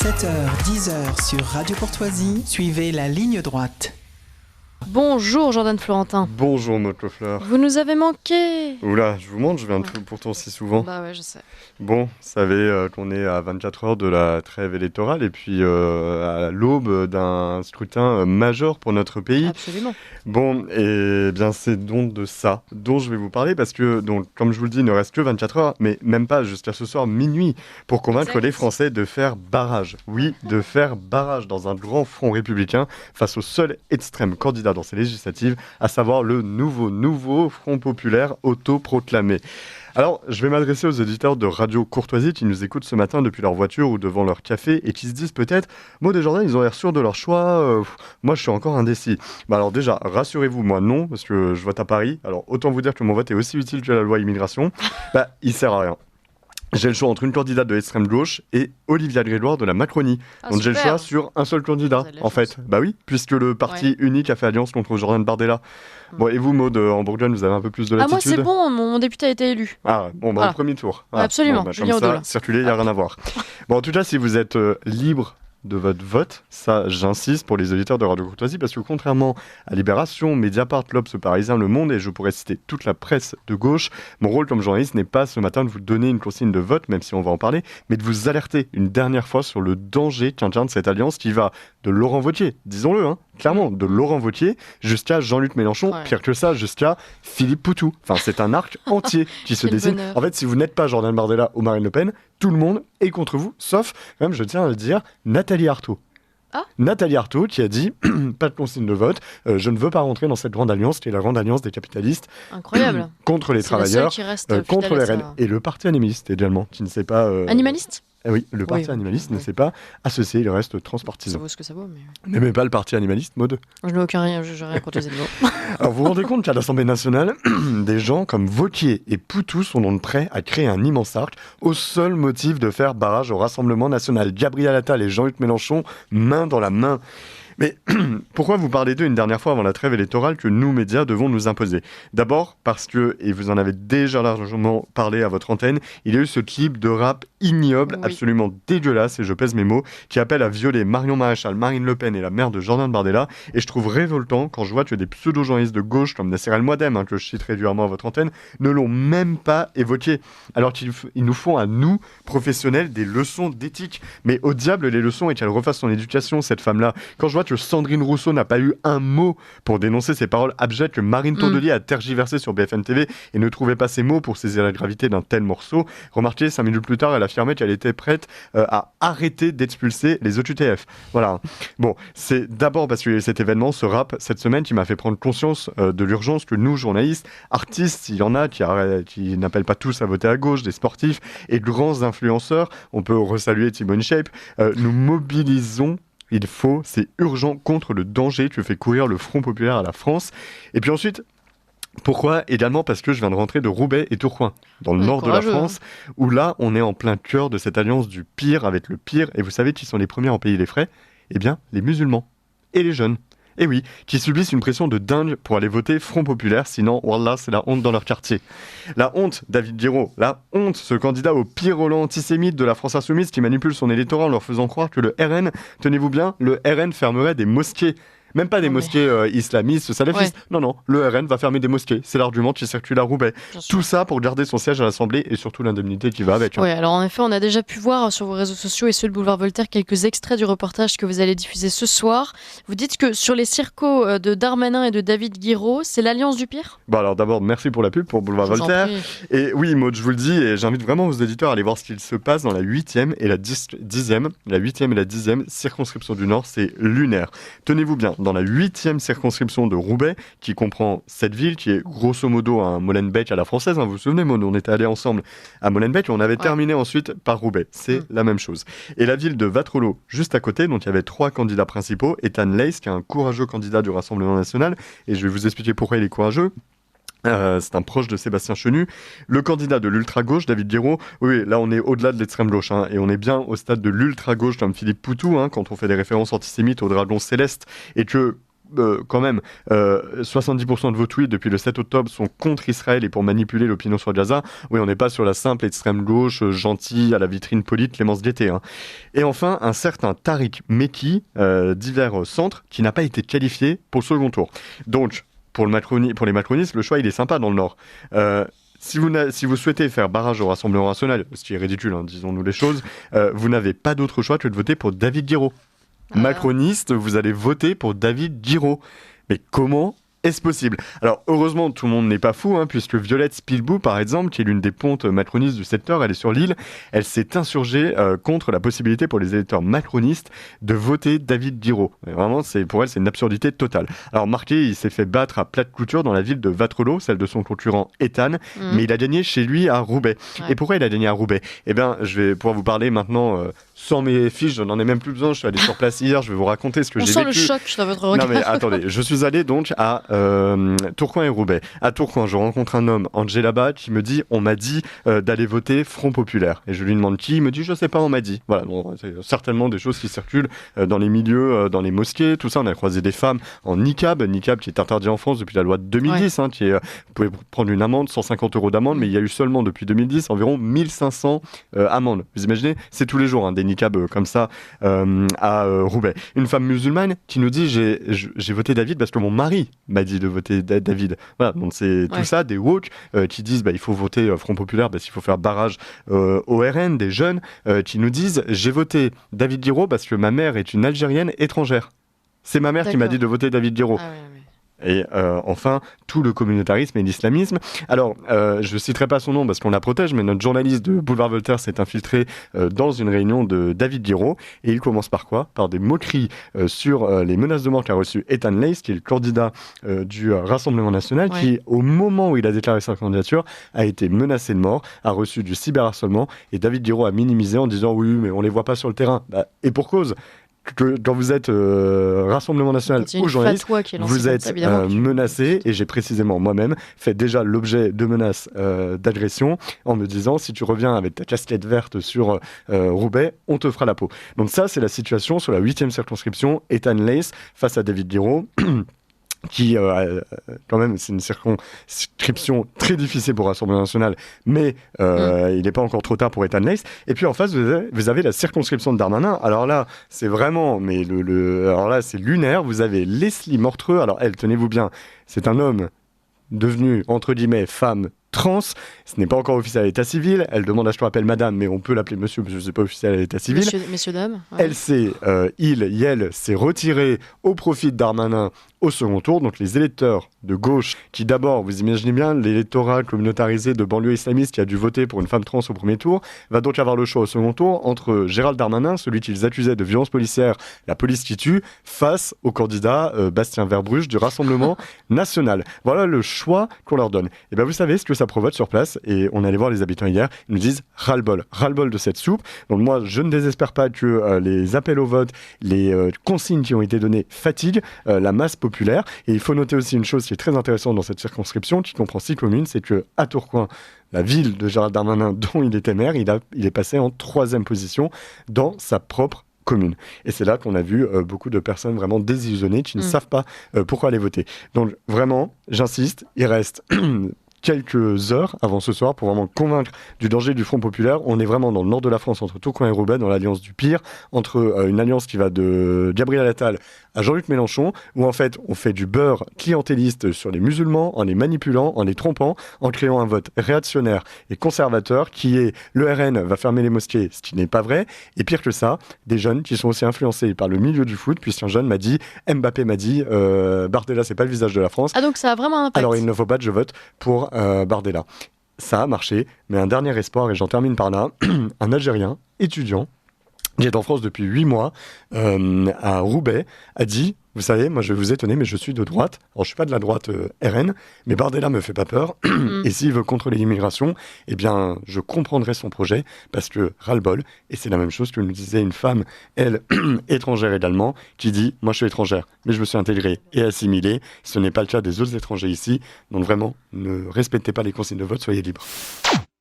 7h-10h sur Radio Courtoisie, suivez la ligne droite. Bonjour Jordan Florentin. Bonjour Maud Lefleur. Vous nous avez manqué. Oula, je vous montre, je viens de pourtant si souvent. Bah ouais, je sais. Bon, vous savez qu'on est à 24 heures de la trêve électorale et puis à l'aube d'un scrutin majeur pour notre pays. Absolument. Bon, et bien c'est donc de ça dont je vais vous parler parce que, donc, comme je vous le dis, il ne reste que 24 heures, mais même pas jusqu'à ce soir minuit pour convaincre les Français de faire barrage. Oui, de faire barrage dans un grand front républicain face au seul extrême candidat dans ces législatives, à savoir le nouveau Front populaire autoproclamé. Alors, je vais m'adresser aux auditeurs de Radio Courtoisie qui nous écoutent ce matin depuis leur voiture ou devant leur café et qui se disent peut-être « Maud et Jordan, ils ont l'air sûrs de leur choix, moi je suis encore indécis ». Bah alors déjà, rassurez-vous, moi non, parce que je vote à Paris. Alors autant vous dire que mon vote est aussi utile que la loi immigration. Bah, il sert à rien. J'ai le choix entre une candidate de l'extrême gauche et Olivia Grégoire de la Macronie. Donc j'ai le choix sur un seul candidat, en fait. Bah oui, puisque le parti unique a fait alliance contre Jordan Bardella. Bon, et vous, Maud, en Bourgogne, vous avez un peu plus de latitude. Ah, moi c'est bon, mon député a été élu. Ah, bon, bah au premier tour. Ah, absolument, bon, bah, Julien comme ça, Audola. circuler, il n'y a rien à voir. Bon, en tout cas, si vous êtes libre de votre vote, ça j'insiste pour les auditeurs de Radio Courtoisie, parce que contrairement à Libération, Mediapart, l'Obs, Parisien, Le Monde, et je pourrais citer toute la presse de gauche, mon rôle comme journaliste n'est pas ce matin de vous donner une consigne de vote, même si on va en parler, mais de vous alerter une dernière fois sur le danger qu'incarne cette alliance qui va de Laurent Wauquiez, disons-le, hein, clairement, de Laurent Wauquiez jusqu'à Jean-Luc Mélenchon, pire que ça, jusqu'à Philippe Poutou. Enfin, c'est un arc entier qui se dessine. En fait, si vous n'êtes pas Jordan Bardella ou Marine Le Pen, tout le monde est contre vous, sauf, même je tiens à le dire, Nathalie Arthaud. Ah. Nathalie Arthaud qui a dit pas de consigne de vote, je ne veux pas rentrer dans cette grande alliance qui est la grande alliance des capitalistes. Incroyable. Contre les travailleurs, contre les RN. Et le parti animaliste également, qui ne sait pas... Animaliste. Oui, le parti animaliste ne s'est pas associé, il reste transpartisan. Ça vaut ce que ça vaut, mais... N'aimez pas le parti animaliste, Maud ? Je n'ai aucun rien, je n'ai rien contre les animaux. Alors vous vous rendez compte qu'à l'Assemblée nationale, des gens comme Wauquiez et Poutou sont donc prêts à créer un immense arc au seul motif de faire barrage au Rassemblement national. Gabriel Attal et Jean-Luc Mélenchon, main dans la main. Mais pourquoi vous parlez d'eux une dernière fois avant la trêve électorale que nous, médias, devons nous imposer ? D'abord parce que, et vous en avez déjà largement parlé à votre antenne, il y a eu ce clip de rap ignoble, absolument dégueulasse, et je pèse mes mots, qui appelle à violer Marion Maréchal, Marine Le Pen et la mère de Jordan Bardella. Et je trouve révoltant quand je vois que des pseudo-journalistes de gauche comme Nasser El-Mouadem, que je cite régulièrement à votre antenne, ne l'ont même pas évoqué. Alors qu'ils nous font à nous, professionnels, des leçons d'éthique. Mais au diable les leçons et qu'elle refasse son éducation, cette femme-là. Quand je vois que Sandrine Rousseau n'a pas eu un mot pour dénoncer ces paroles abjectes que Marine Tondelier a tergiversées sur BFM TV et ne trouvait pas ses mots pour saisir la gravité d'un tel morceau. Remarquez, 5 minutes plus tard, elle affirmait qu'elle était prête à arrêter d'expulser les OQTF. Voilà. Bon, c'est d'abord parce que cet événement, ce rap, cette semaine, qui m'a fait prendre conscience de l'urgence que nous, journalistes, artistes, il y en a qui n'appellent pas tous à voter à gauche, des sportifs et de grands influenceurs, on peut resaluer Thibaut InShape, nous mobilisons. Il faut, c'est urgent contre le danger que fait courir le Front populaire à la France. Et puis ensuite, pourquoi ? Également parce que je viens de rentrer de Roubaix et Tourcoing, dans le nord de la France, où là, on est en plein cœur de cette alliance du pire avec le pire. Et vous savez qui sont les premiers à en payer les frais ? Eh bien, les musulmans et les jeunes. Et oui, qui subissent une pression de dingue pour aller voter Front populaire, sinon, wallah, c'est la honte dans leur quartier. La honte, David Guiraud, la honte, ce candidat au pire relent antisémite de la France insoumise qui manipule son électorat en leur faisant croire que le RN, tenez-vous bien, le RN fermerait des mosquées. Même pas des mosquées islamistes, salafistes. Ouais. Non, le RN va fermer des mosquées. C'est l'argument qui circule à Roubaix. Tout ça pour garder son siège à l'Assemblée et surtout l'indemnité qui va avec. Oui, alors en effet, on a déjà pu voir sur vos réseaux sociaux et sur le boulevard Voltaire quelques extraits du reportage que vous allez diffuser ce soir. Vous dites que sur les circos de Darmanin et de David Guiraud, c'est l'alliance du pire ? Bon alors d'abord, merci pour la pub pour boulevard Voltaire. Et oui, Maud, je vous le dis, et j'invite vraiment vos éditeurs à aller voir ce qu'il se passe dans la 8e et la 10e. La 8e et la 10e circonscription du Nord, c'est lunaire. Tenez-vous bien, dans la 8e circonscription de Roubaix, qui comprend cette ville, qui est grosso modo un Molenbeek à la française. Vous vous souvenez, Maud, on était allés ensemble à Molenbeek et on avait terminé ensuite par Roubaix. C'est la même chose. Et la ville de Wattrelos, juste à côté, donc il y avait 3 candidats principaux. Ethan Leys, qui est un courageux candidat du Rassemblement national, et je vais vous expliquer pourquoi il est courageux. C'est un proche de Sébastien Chenu. Le candidat de l'ultra-gauche, David Guiraud, oui, là on est au-delà de l'extrême-gauche, et on est bien au stade de l'ultra-gauche comme Philippe Poutou, quand on fait des références antisémites au dragon céleste, et que quand même, 70% de vos tweets depuis le 7 octobre sont contre Israël et pour manipuler l'opinion sur Gaza. Oui, on n'est pas sur la simple extrême gauche, gentille, à la vitrine polie, Clémence Guettet. Hein. Et enfin, un certain Tariq Mekki, d'Hiver Centre, qui n'a pas été qualifié pour le second tour. Donc, pour les macronistes, le choix, il est sympa dans le Nord. Si vous souhaitez faire barrage au Rassemblement national, ce qui est ridicule, hein, disons-nous les choses, vous n'avez pas d'autre choix que de voter pour David Guiraud. Macroniste, vous allez voter pour David Guiraud. Mais comment est-ce possible ? Alors, heureusement, tout le monde n'est pas fou, hein, puisque Violette Spilbou, par exemple, qui est l'une des pontes macronistes du secteur, elle est sur l'île, elle s'est insurgée contre la possibilité pour les électeurs macronistes de voter David Guiraud. Et vraiment, pour elle, c'est une absurdité totale. Alors, Marquet, il s'est fait battre à plate couture dans la ville de Wattrelos, celle de son concurrent Ethan, mais il a gagné chez lui à Roubaix. Ouais. Et pourquoi il a gagné à Roubaix ? Eh bien, je vais pouvoir vous parler maintenant... sans mes fiches, je n'en ai même plus besoin. Je suis allé sur place hier, je vais vous raconter ce que j'ai vécu. On sent le choc dans votre regard. Non mais attendez, je suis allé donc à Tourcoing et Roubaix. À Tourcoing, je rencontre un homme, Angela Bat, qui me dit, on m'a dit d'aller voter Front Populaire. Et je lui demande qui, il me dit, je sais pas, on m'a dit. Voilà, bon, c'est certainement des choses qui circulent dans les milieux, dans les mosquées, tout ça. On a croisé des femmes en niqab qui est interdit en France depuis la loi de 2010. Ouais. Hein, vous pouvez prendre une amende, 150 € d'amende, mais il y a eu seulement depuis 2010 environ 1500 amendes. Vous imaginez, c'est tous les jours, hein, des niqab comme ça à Roubaix. Une femme musulmane qui nous dit j'ai voté David parce que mon mari m'a dit de voter David. Voilà, donc c'est tout ça, des woke qui disent il faut voter Front Populaire parce qu'il faut faire barrage au RN, des jeunes qui nous disent j'ai voté David Guiraud parce que ma mère est une Algérienne étrangère. C'est ma mère qui m'a dit de voter David Guiraud. Ah ouais. Et enfin, tout le communautarisme et l'islamisme. Alors, je ne citerai pas son nom parce qu'on la protège, mais notre journaliste de Boulevard Voltaire s'est infiltré dans une réunion de David Guiraud. Et il commence par quoi ? Par des moqueries sur les menaces de mort qu'a reçu Ethan Lace, qui est le candidat du Rassemblement national, qui, au moment où il a déclaré sa candidature, a été menacé de mort, a reçu du cyberharcèlement. Et David Guiraud a minimisé en disant « Oui, mais on ne les voit pas sur le terrain. » Et pour cause. Quand vous êtes Rassemblement National ou journaliste, vous êtes menacé, et j'ai précisément moi-même fait déjà l'objet de menaces d'agression en me disant si tu reviens avec ta casquette verte sur Roubaix, on te fera la peau. Donc ça, c'est la situation sur la 8e circonscription, Ethan Lace face à David Guiraud. Qui, quand même, c'est une circonscription très difficile pour Rassemblement National, mais il n'est pas encore trop tard pour Ethan Lace. Et puis en face, vous avez la circonscription de Darmanin. Alors là, c'est vraiment, mais alors là, c'est lunaire. Vous avez Leslie Mortreux. Alors elle, tenez-vous bien, c'est un homme devenu, entre guillemets, femme trans, ce n'est pas encore officiel à l'état civil, elle demande à ce qu'on l'appelle madame, mais on peut l'appeler monsieur, parce que ce n'est pas officiel à l'état civil. Messieurs, dames. Ouais. Elle s'est retirée au profit de Darmanin au second tour, donc les électeurs de gauche, qui d'abord, vous imaginez bien, l'électorat communautarisé de banlieue islamiste qui a dû voter pour une femme trans au premier tour, va donc avoir le choix au second tour entre Gérald Darmanin, celui qu'ils accusaient de violence policière, la police qui tue, face au candidat Bastien Verbruch du Rassemblement national. Voilà le choix qu'on leur donne. Et bien vous savez ce que ça provoque sur place, et on allait voir les habitants hier, ils nous disent ras-le-bol de cette soupe. Donc moi, je ne désespère pas que les appels au vote, les consignes qui ont été données fatiguent la masse populaire. Et il faut noter aussi une chose qui est très intéressante dans cette circonscription, qui comprend 6 communes, c'est qu'à Tourcoing, la ville de Gérald Darmanin, dont il était maire, il est passé en 3e position dans sa propre commune. Et c'est là qu'on a vu beaucoup de personnes vraiment désillusionnées qui ne savent pas pourquoi aller voter. Donc vraiment, j'insiste, il reste quelques heures avant ce soir pour vraiment convaincre du danger du Front Populaire. On est vraiment dans le nord de la France, entre Tourcoing et Roubaix, dans l'alliance du pire, entre une alliance qui va de Gabriel Attal à Jean-Luc Mélenchon, où en fait on fait du beurre clientéliste sur les musulmans, en les manipulant, en les trompant, en créant un vote réactionnaire et conservateur qui est le RN va fermer les mosquées, ce qui n'est pas vrai, et pire que ça, des jeunes qui sont aussi influencés par le milieu du foot, puisqu'un jeune m'a dit, Mbappé m'a dit, Bardella c'est pas le visage de la France. Ah donc ça a vraiment un impact. Alors il ne faut pas que je vote pour Bardella. Ça a marché, mais un dernier espoir, et j'en termine par là, un Algérien étudiant qui est en France depuis 8 mois, à Roubaix, a dit, vous savez, moi je vais vous étonner, mais je suis de droite. Alors je suis pas de la droite RN, mais Bardella me fait pas peur. Et s'il veut contrôler l'immigration, eh bien je comprendrai son projet, parce que ras-le-bol, et c'est la même chose que nous disait une femme, elle, étrangère également, qui dit, moi je suis étrangère, mais je me suis intégrée et assimilée. Ce n'est pas le cas des autres étrangers ici, donc vraiment, ne respectez pas les consignes de vote, soyez libres.